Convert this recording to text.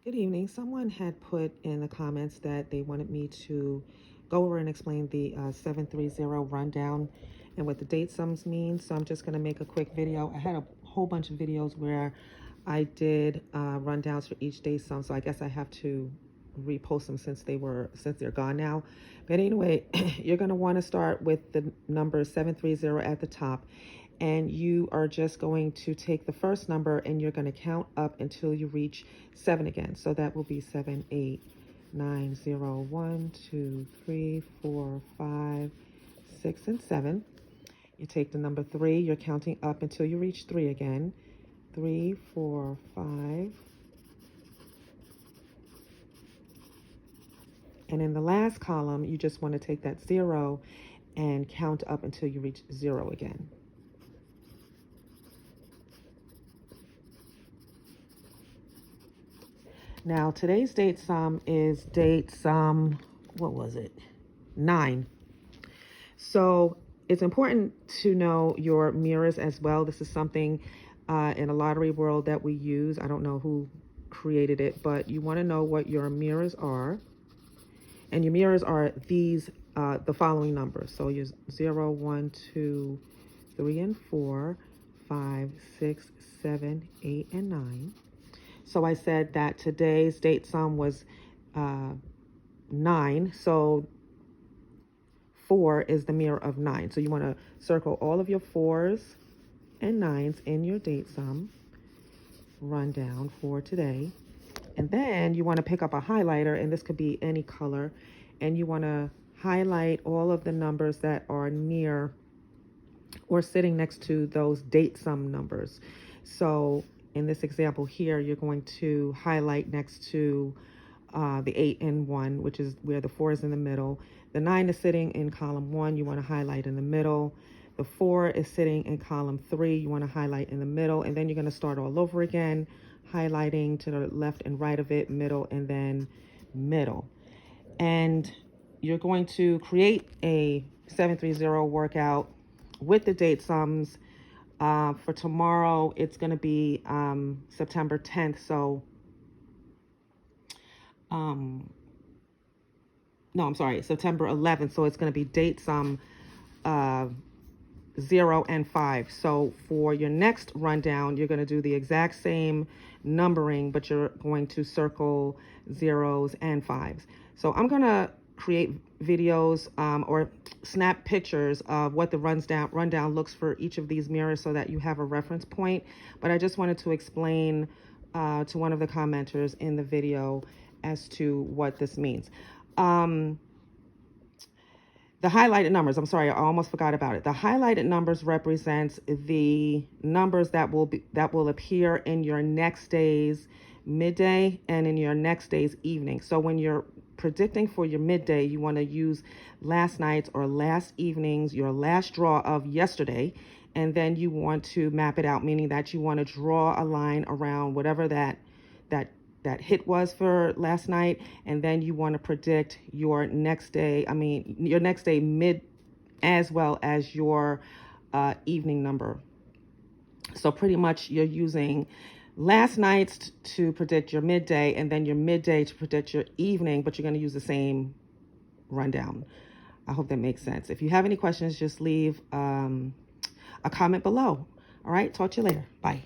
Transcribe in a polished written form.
Good evening. Someone had put in the comments that they wanted me to go over and explain the 730 rundown and what the date sums mean. So I'm just going to make a quick video. I had a whole bunch of videos where I did rundowns for each date sum. So I guess I have to repost them since they're gone now. But anyway, you're going to want to start with the number 730 at the top. And you are just going to take the first number and you're going to count up until you reach 7 again. So that will be 7, 8, 9, 0, 1, 2, 3, 4, 5, 6, and 7. You take the number 3, you're counting up until you reach 3 again. 3, 4, 5. And in the last column, you just want to take that 0 and count up until you reach 0 again. Now, today's date sum is date sum, what was it? 9. So it's important to know your mirrors as well. This is something in a lottery world that we use. I don't know who created it, but you want to know what your mirrors are. And your mirrors are these, the following numbers. So your 0, 1, 2, 3, and 4, 5, 6, 7, 8, and 9. So I said that today's date sum was 9. So 4 is the mirror of 9. So you want to circle all of your 4s and 9s in your date sum rundown for today. And then you want to pick up a highlighter, and this could be any color, and you want to highlight all of the numbers that are near or sitting next to those date sum numbers. So in this example here, you're going to highlight next to the 8 and 1, which is where the 4 is in the middle. The 9 is sitting in column 1. You want to highlight in the middle. The 4 is sitting in column 3. You want to highlight in the middle. And then you're going to start all over again, highlighting to the left and right of it, middle, and then middle. And you're going to create a 730 workout with the date sums. For tomorrow, it's going to be September 10th. So, no, I'm sorry, September 11th. So it's going to be date sum 0 and 5. So for your next rundown, you're going to do the exact same numbering, but you're going to circle 0s and 5s. So I'm going to create videos or snap pictures of what the rundown looks for each of these mirrors so that you have a reference point. But I just wanted to explain to one of the commenters in the video as to what this means. The highlighted numbers, I'm sorry, I almost forgot about it. The highlighted numbers represents the numbers that will appear in your next day's midday and in your next day's evening. So when you're predicting for your midday, you want to use last night's or last evening's, your last draw of yesterday, and then you want to map it out, meaning that you want to draw a line around whatever that hit was for last night, and then you want to predict your next day, your next day mid as well as your evening number. So pretty much you're using last night's to predict your midday, and then your midday to predict your evening, but you're going to use the same rundown. I hope that makes sense. If you have any questions, just leave a comment below. All right, talk to you later. Bye.